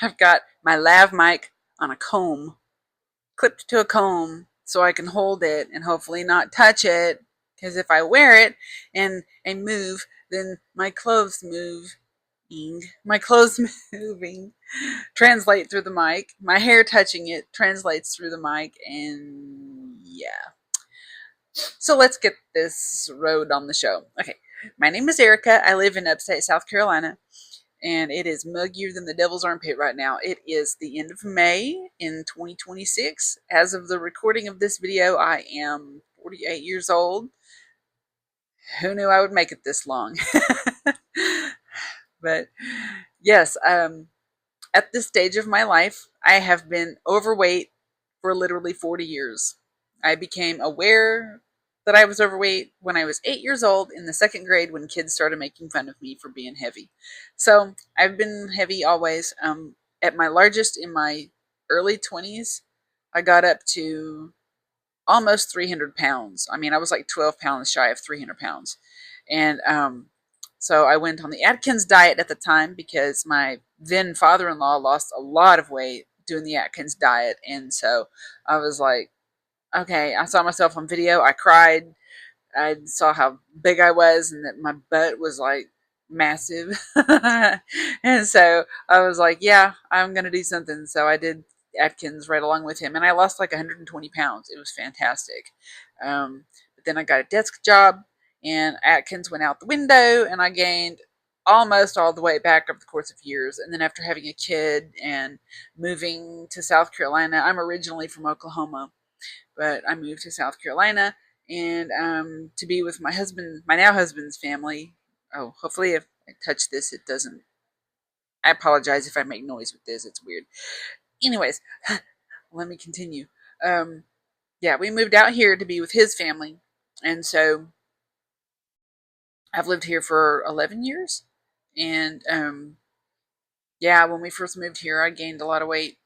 I've got my lav mic on a comb, clipped to a comb, so I can hold it and hopefully not touch it. Because if I wear it and move, then my clothes move. My clothes moving translate through the mic. My hair touching it translates through the mic, and yeah. So let's get this road on the show. Okay, my name is Erica. I live in upstate South Carolina, and it is muggier than the devil's armpit right now. It is the end of May in 2026. As of the recording of this video, I am 48 years old. Who knew I would make it this long? But yes, at this stage of my life, I have been overweight for literally 40 years. I became aware that I was overweight when I was 8 years old in the second grade when kids started making fun of me for being heavy. So I've been heavy always. At my largest in my early 20s, I got up to almost 300 pounds. I mean, I was like 12 pounds shy of 300 pounds. And so I went on the Atkins diet at the time because my then father-in-law lost a lot of weight doing the Atkins diet. And so I was like, okay, I saw myself on video. I cried. I saw how big I was and that my butt was like massive. And so I was like, yeah, I'm going to do something. So I did Atkins right along with him. And I lost like 120 pounds. It was fantastic. But then I got a desk job and Atkins went out the window and I gained almost all the way back over the course of years. And then after having a kid and moving to South Carolina, I'm originally from Oklahoma, but I moved to South Carolina and to be with my husband, my now husband's family. Oh, hopefully if I touch this, it doesn't. I apologize if I make noise with this. It's weird. Anyways, let me continue. Um, yeah, we moved out here to be with his family, and so I've lived here for 11 years. And yeah, when we first moved here, I gained a lot of weight,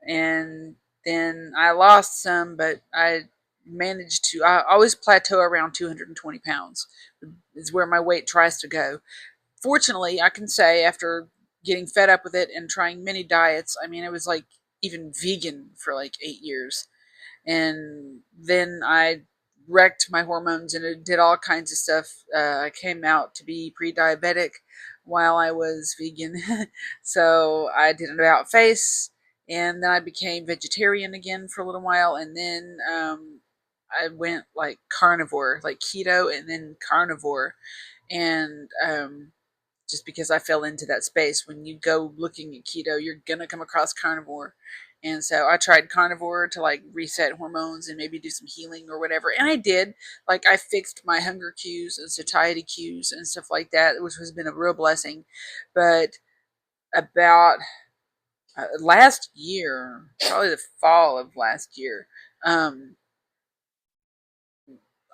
and then I lost some, but I managed to. I always plateau around 220 pounds. Is where my weight tries to go. Fortunately, I can say after getting fed up with it and trying many diets, I mean, it was like even vegan for like 8 years. And then I wrecked my hormones and it did all kinds of stuff. I came out to be pre-diabetic while I was vegan. So I did an about face and then I became vegetarian again for a little while. And then I went like carnivore, like keto and then carnivore. And just because I fell into that space. When you go looking at keto, you're gonna come across carnivore. And so I tried carnivore to like reset hormones and maybe do some healing or whatever. And I did. Like I fixed my hunger cues and satiety cues and stuff like that, which has been a real blessing. But about last year, probably the fall of last year, um,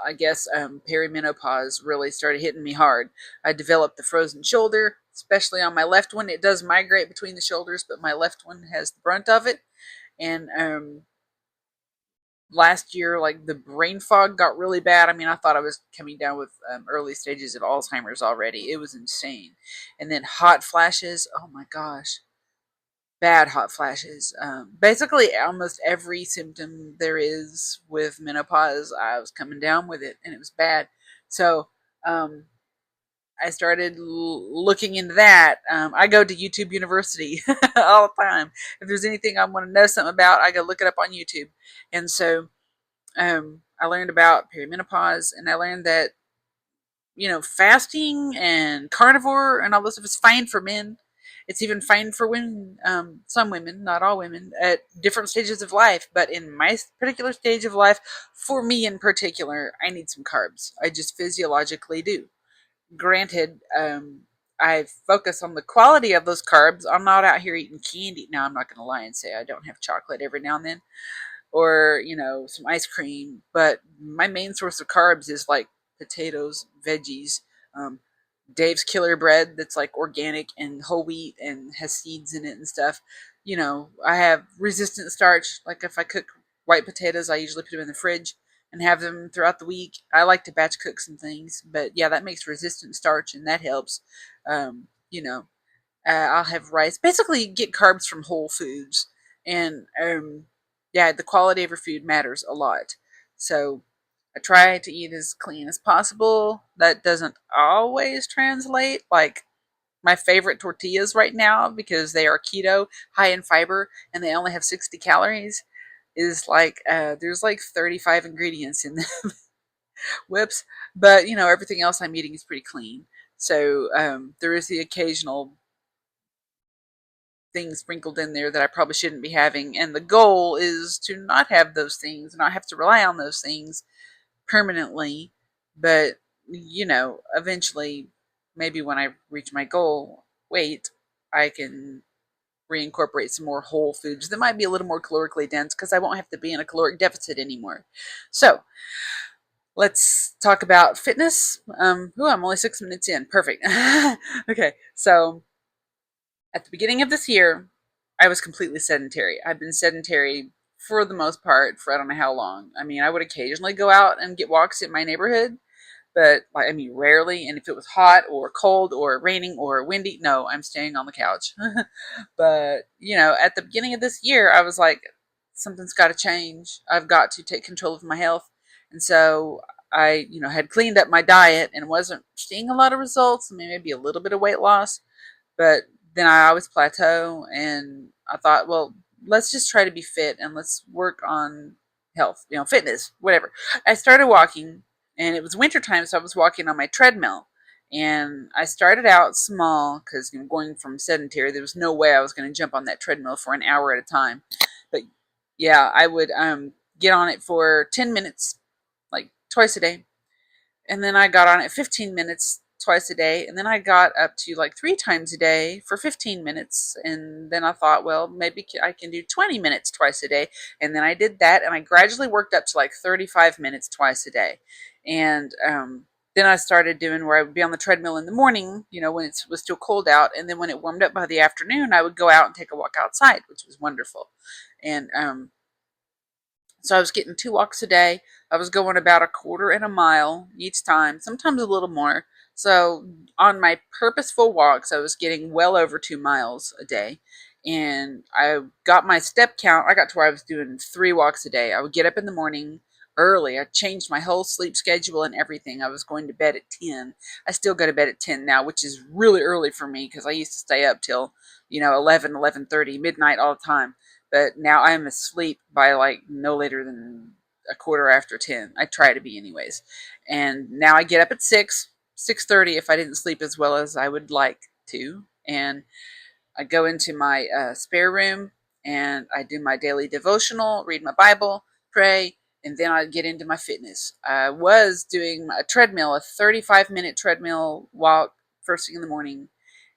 I guess perimenopause really started hitting me hard. I developed the frozen shoulder, especially on my left one. It does migrate between the shoulders, but my left one has the brunt of it. And last year, like the brain fog got really bad. I mean, I thought I was coming down with early stages of Alzheimer's already. It was insane. And then hot flashes. Oh my gosh, bad hot flashes. Basically, almost every symptom there is with menopause, I was coming down with it, and it was bad. So um, I started looking into that. I go to YouTube University all the time. If there's anything I want to know something about, I go look it up on YouTube. And so I learned about perimenopause, and I learned that fasting and carnivore and all this stuff is fine for men. It's even fine for women, some women, not all women, at different stages of life. But in my particular stage of life, for me in particular, I need some carbs. I just physiologically do. Granted, I focus on the quality of those carbs. I'm not out here eating candy. Now, I'm not going to lie and say I don't have chocolate every now and then or some ice cream, but my main source of carbs is like potatoes, veggies, um, Dave's Killer Bread that's like organic and whole wheat and has seeds in it and stuff. I have resistant starch. Like if I cook white potatoes, I usually put them in the fridge and have them throughout the week. I like to batch cook some things, but yeah, that makes resistant starch and that helps. Um, you know, I'll have rice. Basically, get carbs from whole foods, and yeah, the quality of your food matters a lot. So I try to eat as clean as possible. That doesn't always translate. Like my favorite tortillas right now, because they are keto, high in fiber, and they only have 60 calories, is like there's like 35 ingredients in them. Whips, but everything else I'm eating is pretty clean. So there is the occasional things sprinkled in there that I probably shouldn't be having. And the goal is to not have those things, not have to rely on those things permanently. But, eventually, maybe when I reach my goal weight, I can reincorporate some more whole foods that might be a little more calorically dense because I won't have to be in a caloric deficit anymore. So, let's talk about fitness. I'm only 6 minutes in. Perfect. Okay, so at the beginning of this year, I was completely sedentary. I've been sedentary for the most part for I don't know how long. I mean, I would occasionally go out and get walks in my neighborhood, but I mean, rarely. And if it was hot or cold or raining or windy, no, I'm staying on the couch. But, at the beginning of this year, I was like, something's got to change. I've got to take control of my health. And so I, had cleaned up my diet and wasn't seeing a lot of results. I mean, maybe a little bit of weight loss, but then I always plateau. And I thought, well, let's just try to be fit and let's work on health, fitness, whatever. I started walking, and it was wintertime, so I was walking on my treadmill. And I started out small because going from sedentary, there was no way I was going to jump on that treadmill for an hour at a time. But yeah, I would get on it for 10 minutes, like twice a day, and then I got on it 15 minutes twice a day, and then I got up to like 3 times a day for 15 minutes, and then I thought, well, maybe I can do 20 minutes twice a day, and then I did that, and I gradually worked up to like 35 minutes twice a day, and then I started doing where I would be on the treadmill in the morning, when it was still cold out, and then when it warmed up by the afternoon, I would go out and take a walk outside, which was wonderful, and so I was getting 2 walks a day. I was going about a quarter and a mile each time, sometimes a little more. So on my purposeful walks, I was getting well over 2 miles a day. And I got my step count. I got to where I was doing 3 walks a day. I would get up in the morning early. I changed my whole sleep schedule and everything. I was going to bed at 10. I still go to bed at 10 now, which is really early for me because I used to stay up till, 11, 11:30, midnight all the time. But now I'm asleep by like no later than a quarter after 10. I try to be anyways. And now I get up at 6:30 if I didn't sleep as well as I would like to. And I go into my spare room and I do my daily devotional, read my Bible, pray, and then I get into my fitness. I was doing a treadmill, a 35-minute treadmill walk first thing in the morning,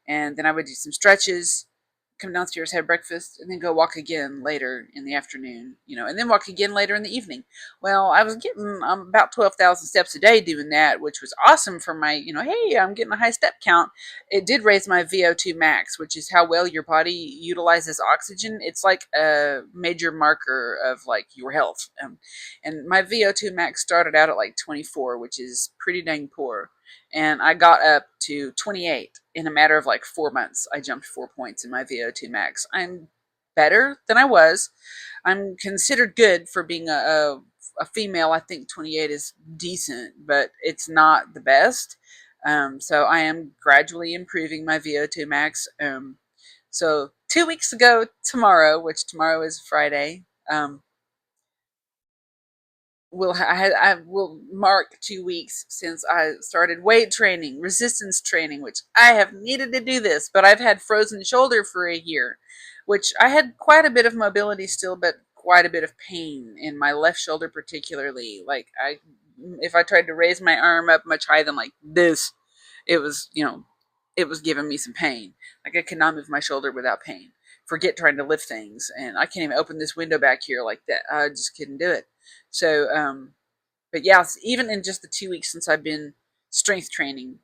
and then I would do some stretches, come downstairs, have breakfast, and then go walk again later in the afternoon, and then walk again later in the evening. Well, I was getting about 12,000 steps a day doing that, which was awesome for my, hey, I'm getting a high step count. It did raise my VO2 max, which is how well your body utilizes oxygen. It's like a major marker of like your health. And my VO2 max started out at like 24, which is pretty dang poor, and I got up to 28 in a matter of like 4 months. I jumped 4 points in my VO2 max. I'm better than I was. I'm considered good for being a female. I think 28 is decent, but it's not the best. So I am gradually improving my VO2 max. So 2 weeks ago tomorrow, which tomorrow is Friday, I will mark 2 weeks since I started weight training, resistance training, which I have needed to do this, but I've had frozen shoulder for a year, which I had quite a bit of mobility still, but quite a bit of pain in my left shoulder particularly. Like if I tried to raise my arm up much higher than like this, it was, it was giving me some pain. Like I could not move my shoulder without pain. Forget trying to lift things, and I can't even open this window back here like that. I just couldn't do it. So, but yeah, even in just the 2 weeks since I've been strength training,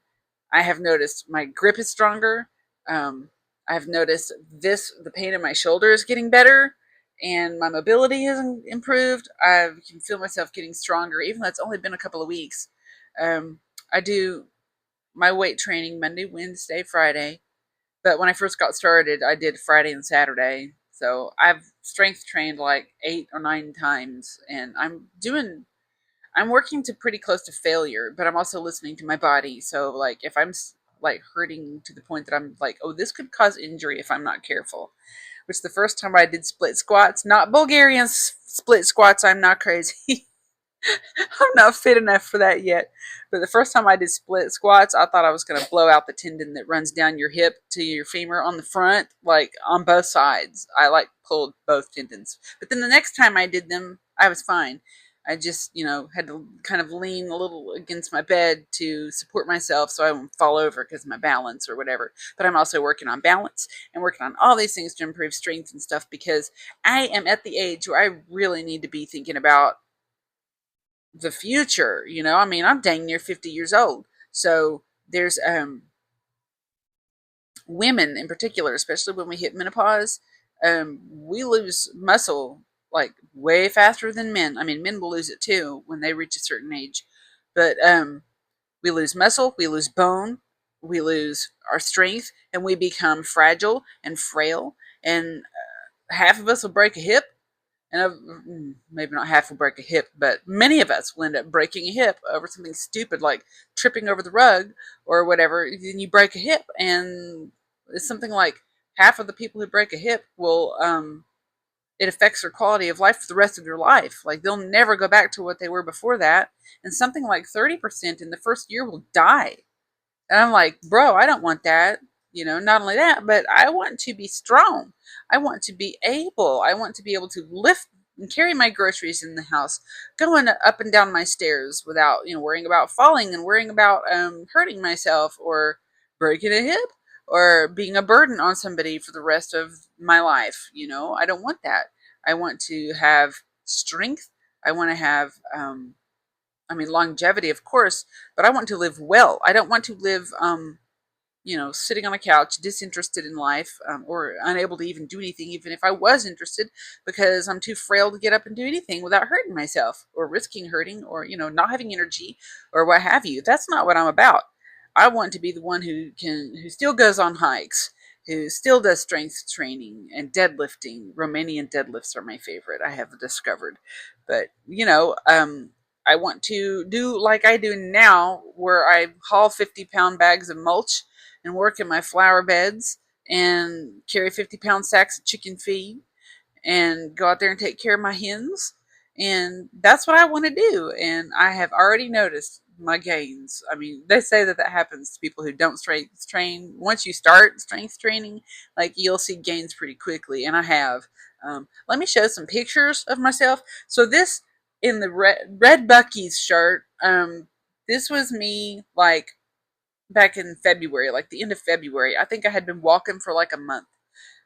I have noticed my grip is stronger. I've noticed the pain in my shoulder is getting better, and my mobility has improved. I can feel myself getting stronger, even though it's only been a couple of weeks. I do my weight training Monday, Wednesday, Friday. But when I first got started, I did Friday and Saturday. So I've strength trained like 8 or 9 times, and I'm working to pretty close to failure, but I'm also listening to my body. So like if I'm like hurting to the point that I'm like, oh, this could cause injury if I'm not careful. Which the first time I did split squats, not Bulgarian split squats, I'm not crazy. I'm not fit enough for that yet. But the first time I did split squats, I thought I was going to blow out the tendon that runs down your hip to your femur on the front, like on both sides. I like pulled both tendons. But then the next time I did them, I was fine. I just, had to kind of lean a little against my bed to support myself so I won't fall over because of my balance or whatever. But I'm also working on balance and working on all these things to improve strength and stuff because I am at the age where I really need to be thinking about the future. I mean, I'm dang near 50 years old. So there's women in particular, especially when we hit menopause, we lose muscle like way faster than men. I mean, men will lose it too when they reach a certain age, but we lose muscle, we lose bone, we lose our strength, and we become fragile and frail. And half of us will break a hip, and maybe not half will break a hip, but many of us will end up breaking a hip over something stupid like tripping over the rug or whatever. Then you break a hip, and it's something like half of the people who break a hip will, it affects their quality of life for the rest of their life. Like they'll never go back to what they were before that. And something like 30% in the first year will die. And I'm like, bro, I don't want that. Not only that, but I want to be strong. I want to be able. I want to be able to lift and carry my groceries in the house, going up and down my stairs without, worrying about falling and worrying about hurting myself or breaking a hip or being a burden on somebody for the rest of my life. I don't want that. I want to have strength. I want to have longevity, of course, but I want to live well. I don't want to live, sitting on a couch, disinterested in life, or unable to even do anything, even if I was interested, because I'm too frail to get up and do anything without hurting myself or risking hurting or, not having energy or what have you. That's not what I'm about. I want to be the one who still goes on hikes, who still does strength training and deadlifting. Romanian deadlifts are my favorite, I have discovered. But, I want to do like I do now, where I haul 50-pound bags of mulch and work in my flower beds and carry 50-pound sacks of chicken feed and go out there and take care of my hens. And that's what I want to do. And I have already noticed my gains. I mean, they say that happens to people who don't strength train. Once you start strength training, like you'll see gains pretty quickly. And I have. Let me show some pictures of myself. So this in the red Bucky's shirt. This was me like back in February, like the end of February. I think I had been walking for like a month.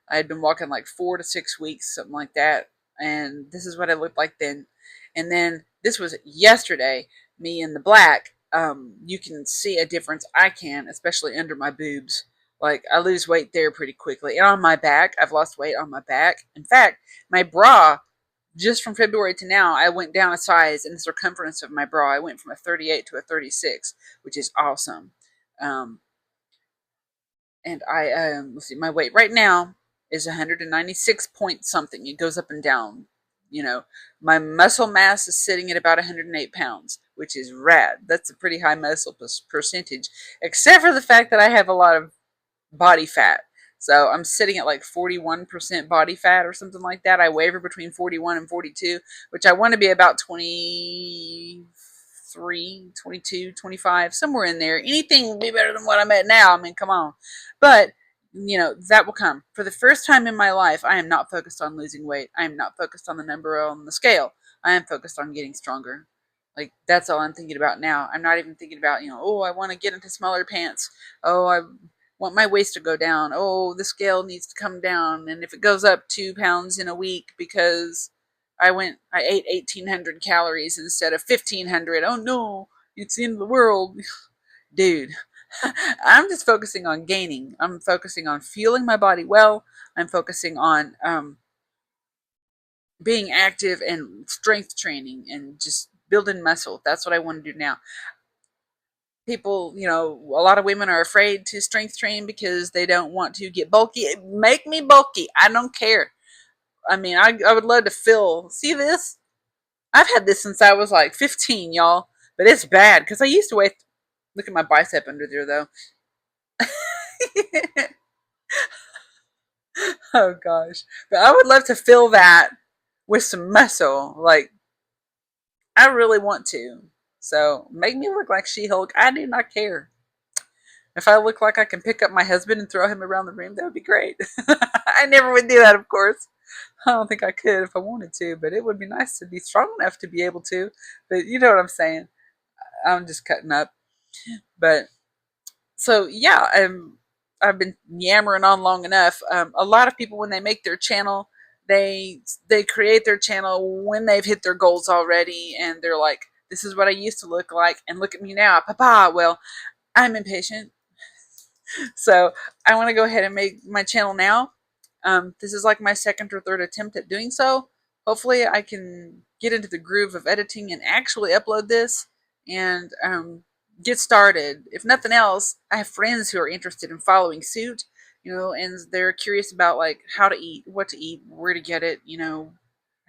I had been walking like 4 to 6 weeks, something like that. And this is what I looked like then. And then this was yesterday, me in the black. You can see a difference. I can, especially under my boobs. Like I lose weight there pretty quickly. And on my back, I've lost weight on my back. In fact, my bra, just from February to now, I went down a size in the circumference of my bra. I went from a 38 to a 36, which is awesome. Um, and I let's see, my weight right now is 196 point something. It goes up and down. My muscle mass is sitting at about 108 pounds, which is rad. That's a pretty high muscle percentage, except for the fact that I have a lot of body fat. So I'm sitting at like 41% body fat or something like that. I waver between 41 and 42, which I want to be about 23, 22, 25, somewhere in there. Anything will be better than what I'm at now. I mean, come on. But, that will come. For the first time in my life, I am not focused on losing weight. I am not focused on the number on the scale. I am focused on getting stronger. Like, that's all I'm thinking about now. I'm not even thinking about, oh, I want to get into smaller pants. Oh, I want my waist to go down. Oh, the scale needs to come down. And if it goes up 2 pounds in a week because I ate 1,800 calories instead of 1,500. Oh no, it's the end of the world. Dude, I'm just focusing on gaining. I'm focusing on fueling my body well. I'm focusing on being active and strength training and just building muscle. That's what I want to do now. people, a lot of women are afraid to strength train because they don't want to get bulky. Make me bulky. I don't care. I mean, I would love to feel. See this? I've had this since I was like 15, y'all. But it's bad because I used to weigh. Look at my bicep under there, though. Oh gosh. But I would love to feel that with some muscle. Like, I really want to. So make me look like She Hulk. I do not care. If I look like I can pick up my husband and throw him around the room, that would be great. I never would do that, of course. I don't think I could if I wanted to, but it would be nice to be strong enough to be able to. But you know what I'm saying. I'm just cutting up. But so yeah, I've been yammering on long enough. A lot of people when they make their channel, they create their channel when they've hit their goals already, and they're like, "This is what I used to look like, and look at me now, Papa." Well, I'm impatient, so I want to go ahead and make my channel now. This is like my second or third attempt at doing so. Hopefully, I can get into the groove of editing and actually upload this and get started. If nothing else, I have friends who are interested in following suit, and they're curious about like how to eat, what to eat, where to get it,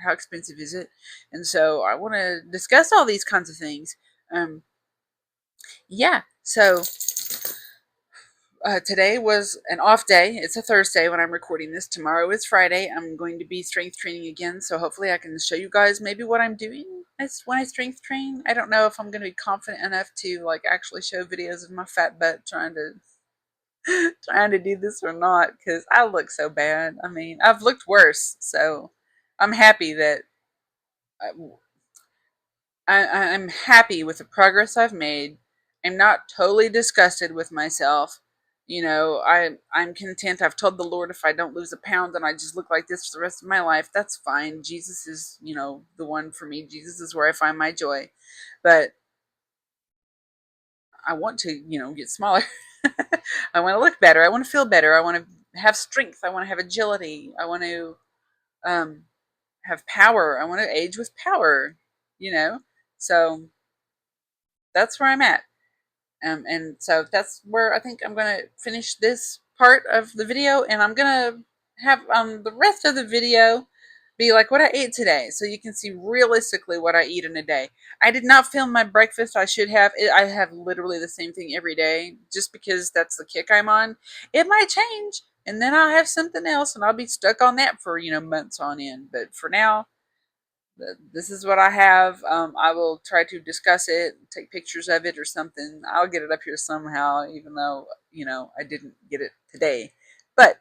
how expensive is it, and so I want to discuss all these kinds of things. Yeah, so today was an off day. It's a Thursday when I'm recording this. Tomorrow is Friday. I'm going to be strength training again, so hopefully I can show you guys maybe what I'm doing when I strength train. I don't know if I'm going to be confident enough to like actually show videos of my fat butt trying to do this or not because I look so bad. I mean, I've looked worse, so I'm happy that I'm happy with the progress I've made. I'm not totally disgusted with myself. I'm content. I've told the Lord if I don't lose a pound and I just look like this for the rest of my life, that's fine. Jesus is, the one for me. Jesus is where I find my joy. But I want to, get smaller. I want to look better. I want to feel better. I want to have strength. I want to have agility. I want to um, have power. I want to age with power, you know? So that's where I'm at. And so that's where I think I'm going to finish this part of the video, and I'm going to have the rest of the video be like what I ate today, so you can see realistically what I eat in a day. I did not film my breakfast. I should have. I have literally the same thing every day, just because that's the kick I'm on. It might change, and then I'll have something else, and I'll be stuck on that for months on end. But for now, this is what I have. I will try to discuss it, take pictures of it or something. I'll get it up here somehow, even though, I didn't get it today. But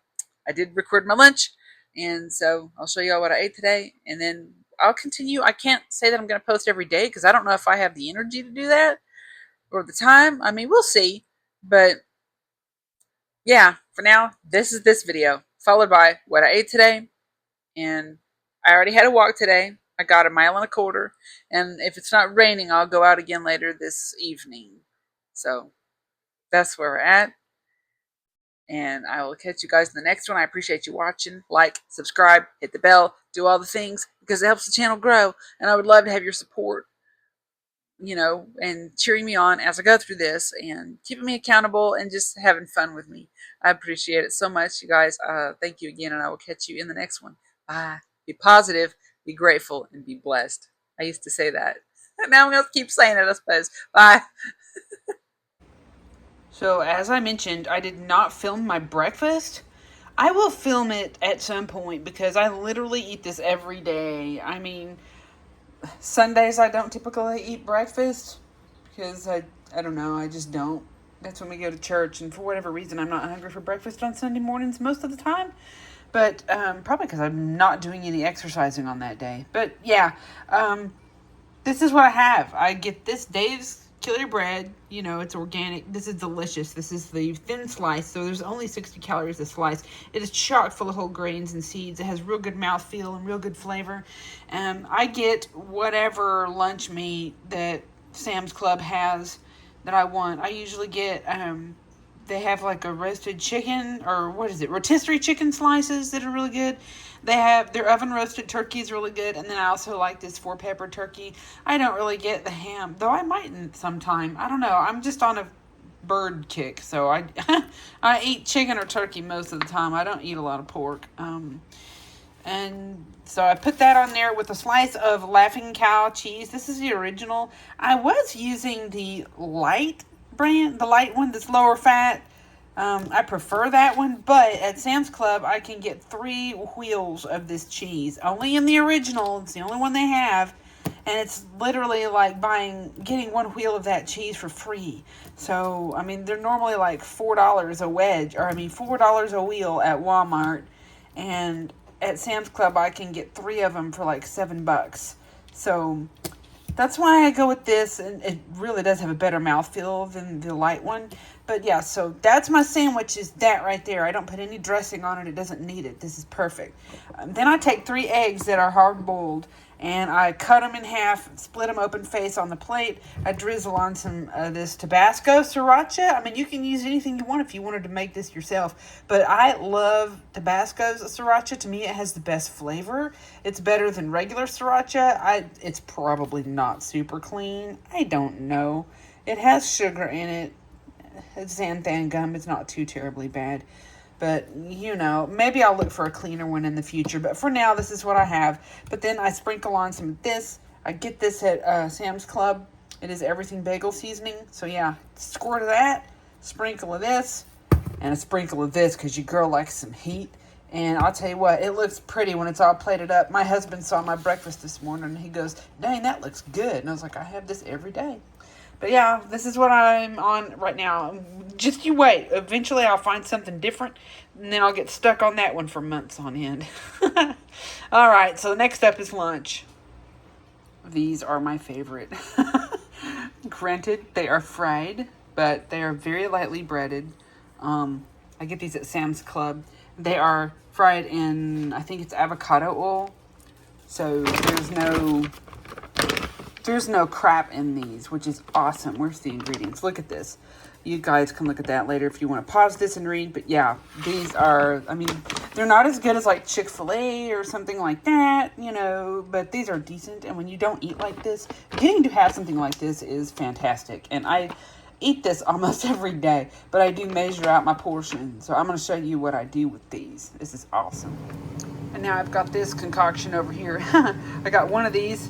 I did record my lunch, and so I'll show you all what I ate today, and then I'll continue. I can't say that I'm going to post every day because I don't know if I have the energy to do that or the time. I mean, we'll see. But yeah, for now, this is this video, followed by what I ate today, and I already had a walk today. I got 1.25 miles, and if it's not raining, I'll go out again later this evening. So that's where we're at, and I will catch you guys in the next one. I appreciate you watching. Like, subscribe, hit the bell, do all the things because it helps the channel grow, and I would love to have your support, and cheering me on as I go through this and keeping me accountable and just having fun with me. I appreciate it so much, you guys. Thank you again, and I will catch you in the next one. Bye. Be positive, be grateful, and be blessed. I used to say that. Now I'm going to keep saying it, I suppose. Bye. So, as I mentioned, I did not film my breakfast. I will film it at some point because I literally eat this every day. I mean, Sundays I don't typically eat breakfast because I don't know, I just don't. That's when we go to church, and for whatever reason, I'm not hungry for breakfast on Sunday mornings most of the time. But probably because I'm not doing any exercising on that day. But yeah, this is what I have. I get this Dave's Killer Bread. It's organic. This is delicious. This is the thin slice, so there's only 60 calories a slice. It is chock full of whole grains and seeds. It has real good mouthfeel and real good flavor. I get whatever lunch meat that Sam's Club has that I want. I usually get They have like a roasted chicken, or what is it, rotisserie chicken slices that are really good. They have their oven roasted turkey is really good, and then I also like this 4 pepper turkey. I don't really get the ham, though I mightn't sometime. I don't know. I'm just on a bird kick, so I I eat chicken or turkey most of the time. I don't eat a lot of pork. And so I put that on there with a slice of Laughing Cow cheese. This is the original. I was using the light brand, the light one that's lower fat. I prefer that one, but at Sam's Club, I can get 3 wheels of this cheese. Only in the original. It's the only one they have. And it's literally like getting 1 wheel of that cheese for free. So, I mean, they're normally like $4 a wedge, or $4 a wheel at Walmart. And at Sam's Club, I can get 3 of them for like $7. So that's why I go with this, and it really does have a better mouthfeel than the light one. But yeah, so that's my sandwich, is that right there. I don't put any dressing on it. It doesn't need it. This is perfect. Then I take 3 eggs that are hard-boiled, and I cut them in half, split them open face on the plate. I drizzle on some of this Tabasco sriracha. I mean, you can use anything you want if you wanted to make this yourself. But I love Tabasco's sriracha. To me, it has the best flavor. It's better than regular sriracha. It's probably not super clean. I don't know. It has sugar in it. It's xanthan gum. It's not too terribly bad. But, you know, maybe I'll look for a cleaner one in the future. But for now, this is what I have. But then I sprinkle on some of this. I get this at Sam's Club. It is everything bagel seasoning. So, yeah, squirt of that, sprinkle of this, and a sprinkle of this because your girl likes some heat. And I'll tell you what, it looks pretty when it's all plated up. My husband saw my breakfast this morning, and he goes, dang, that looks good. And I was like, I have this every day. But yeah, this is what I'm on right now. Just you wait. Eventually I'll find something different, and then I'll get stuck on that one for months on end. All right, so next up is lunch. These are my favorite. Granted, they are fried, but they are very lightly breaded. I get these at Sam's Club. They are fried in, I think it's avocado oil. So there's no crap in these, which is awesome. Where's the ingredients? Look at this. You guys can look at that later if you want to pause this and read. But yeah, these are, I mean, they're not as good as like Chick-fil-A or something like that, you know, but these are decent. And when you don't eat like this, getting to have something like this is fantastic. And I eat this almost every day, but I do measure out my portion. So I'm going to show you what I do with these. This is awesome. And now I've got this concoction over here. I got one of these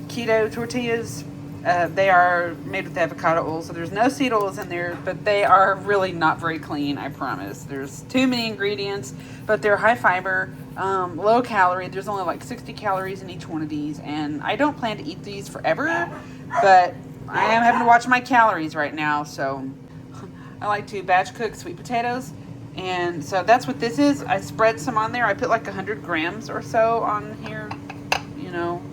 keto tortillas. They are made with avocado oil, so there's no seed oils in there, but they are really not very clean, I promise. There's too many ingredients, but they're high fiber, low calorie. There's only like 60 calories in each one of these, and I don't plan to eat these forever, but I am having to watch my calories right now, so I like to batch cook sweet potatoes, and so that's what this is. I spread some on there. I put like 100 grams or so on here, you know.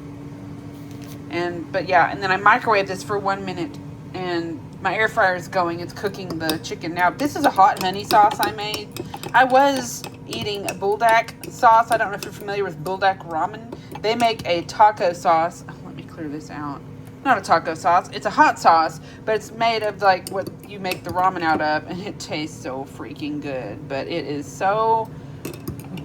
But yeah, and then I microwave this for 1 minute, and my air fryer is going. It's cooking the chicken. Now, this is a hot honey sauce I made. I was eating a buldak sauce. I don't know if you're familiar with buldak ramen. They make a taco sauce. Oh, let me clear this out. Not a taco sauce. It's a hot sauce, but it's made of like what you make the ramen out of, and it tastes so freaking good. But it is so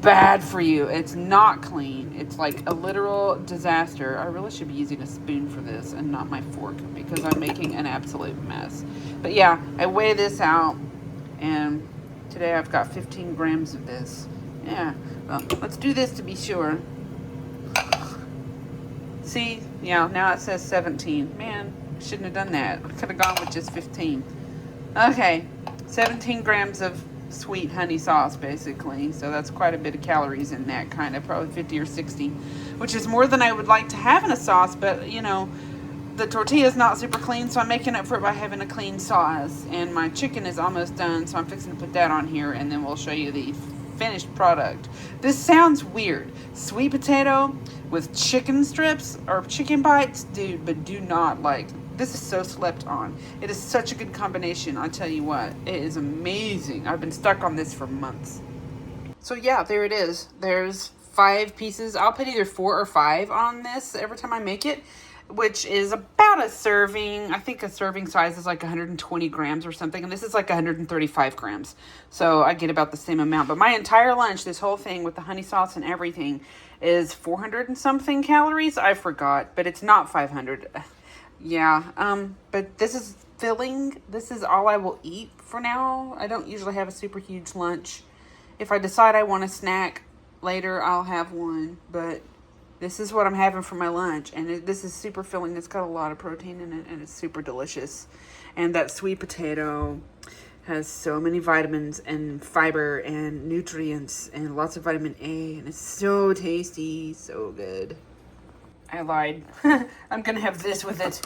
bad for you. It's not clean. It's like a literal disaster. I really should be using a spoon for this and not my fork because I'm making an absolute mess. But yeah, I weigh this out, and today I've got 15 grams of this. Yeah, well, let's do this to be sure. See, yeah, now it says 17. Man, I shouldn't have done that. I could have gone with just 15. Okay, 17 grams of sweet honey sauce, basically. So that's quite a bit of calories in that, kind of, probably 50 or 60, which is more than I would like to have in a sauce. But, you know, the tortilla is not super clean, so I'm making up for it by having a clean sauce. And my chicken is almost done, so I'm fixing to put that on here, and then we'll show you the finished product. This sounds weird. Sweet potato with chicken strips or chicken bites, dude, but do not like. This is so slept on. It is such a good combination. I tell you what, it is amazing. I've been stuck on this for months. So yeah, there it is. There's 5 pieces. I'll put either 4 or 5 on this every time I make it. which is about a serving. I think a serving size is like 120 grams or something, and this is like 135 grams. So I get about the same amount. But my entire lunch, this whole thing with the honey sauce and everything, is 400 and something calories. I forgot, but it's not 500. Yeah, but this is filling. This is all I will eat for now. I don't usually have a super huge lunch. If I decide I want a snack later, I'll have one, but this is what I'm having for my lunch, and this is super filling. It's got a lot of protein in it, and it's super delicious. And that sweet potato has so many vitamins and fiber and nutrients and lots of vitamin A, and it's so tasty, so good. I lied. I'm gonna have this with it.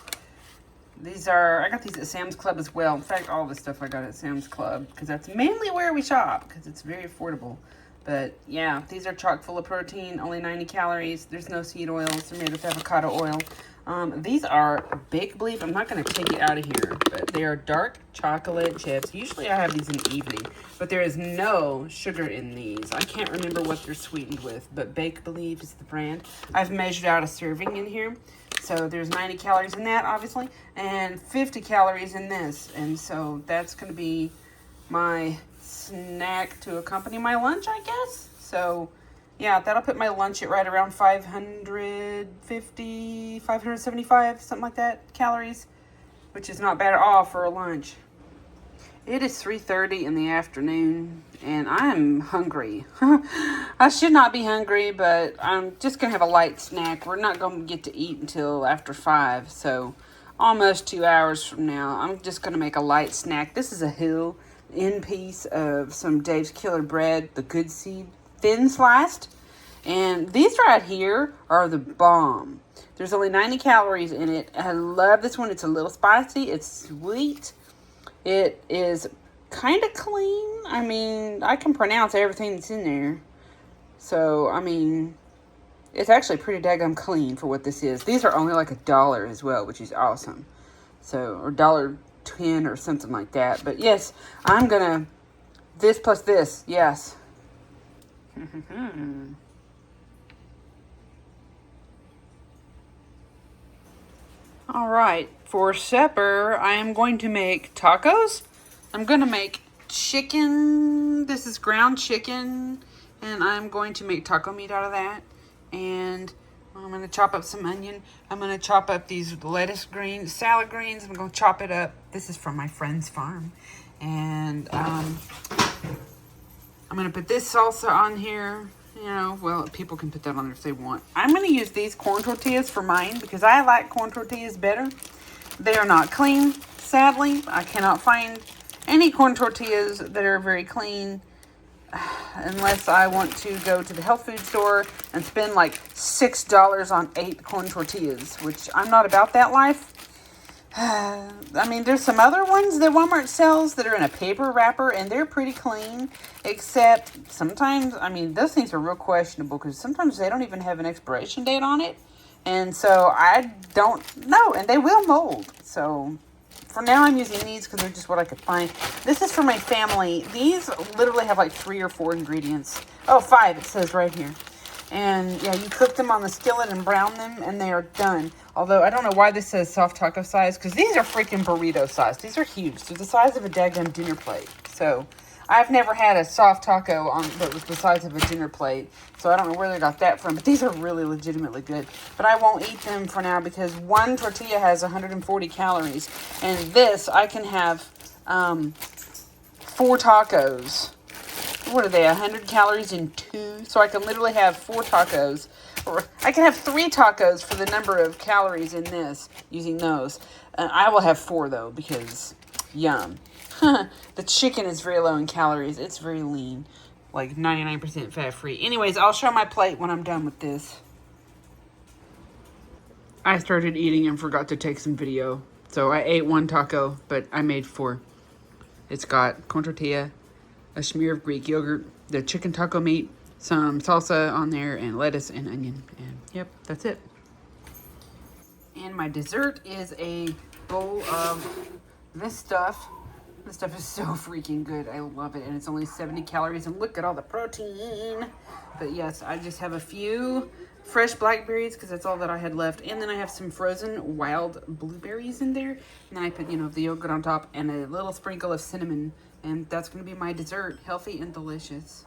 I got these at Sam's Club as well. In fact, all this stuff I got at Sam's Club, because that's mainly where we shop, because it's very affordable. But yeah, these are chock full of protein, only 90 calories. There's no seed oils. They're made with avocado oil. These are Bake Believe. I'm not going to take it out of here, but they are dark chocolate chips. Usually I have these in the evening, but there is no sugar in these. I can't remember what they're sweetened with, but Bake Believe is the brand. I've measured out a serving in here. So there's 90 calories in that, obviously, and 50 calories in this. And so that's going to be my snack to accompany my lunch, I guess. So yeah, that'll put my lunch at right around 550, 575, something like that, calories, which is not bad at all for a lunch. It is 3:30 in the afternoon, and I'm hungry. I should not be hungry, but I'm just going to have a light snack. We're not going to get to eat until after 5, so almost 2 hours from now. I'm just going to make a light snack. This is a Hill in piece of some Dave's Killer Bread, the good seed, thin sliced. And these right here are the bomb. There's only 90 calories in it. I love this one. It's a little spicy. It's sweet. It is kind of clean. I mean, I can pronounce everything that's in there. So, I mean, it's actually pretty daggum clean for what this is. These are only like $1 as well, which is awesome. So, or $1.10 or something like that. But yes, I'm gonna, this plus this, yes. All right, for supper, I am going to make tacos. I'm going to make chicken. This is ground chicken, and I'm going to make taco meat out of that. And I'm going to chop up some onion. I'm going to chop up these lettuce greens, salad greens. I'm going to chop it up. This is from my friend's farm. And I'm going to put this salsa on here. You know, well, people can put that on there if they want. I'm going to use these corn tortillas for mine because I like corn tortillas better. They are not clean, sadly. I cannot find any corn tortillas that are very clean unless I want to go to the health food store and spend like $6 on 8 corn tortillas, which I'm not about that life. I mean, there's some other ones that Walmart sells that are in a paper wrapper, and they're pretty clean, except sometimes, I mean, those things are real questionable because sometimes they don't even have an expiration date on it, and so I don't know, and they will mold. So for now, I'm using these because they're just what I could find. This is for my family. These literally have like 3 or 4 ingredients. Oh, 5, it says right here. And yeah, you cook them on the skillet and brown them, and they are done. Although, I don't know why this says soft taco size, because these are freaking burrito size. These are huge. They're the size of a daggum dinner plate. So, I've never had a soft taco that was the size of a dinner plate. So, I don't know where they got that from. But these are really legitimately good. But I won't eat them for now, because one tortilla has 140 calories. And this, I can have 4 tacos. What are they, 100 calories in 2? So I can literally have 4 tacos. Or I can have 3 tacos for the number of calories in this using those. I will have 4 though because yum. The chicken is very low in calories. It's very lean. Like 99% fat free. Anyways, I'll show my plate when I'm done with this. I started eating and forgot to take some video. So I ate 1 taco, but I made 4. It's got corn tortilla, a smear of Greek yogurt, the chicken taco meat, some salsa on there, and lettuce and onion. And yep, that's it. And my dessert is a bowl of this stuff. This stuff is so freaking good. I love it. And it's only 70 calories. And look at all the protein. But yes, I just have a few fresh blackberries because that's all that I had left. And then I have some frozen wild blueberries in there. And then I put, the yogurt on top and a little sprinkle of cinnamon. And that's going to be my dessert. Healthy and delicious.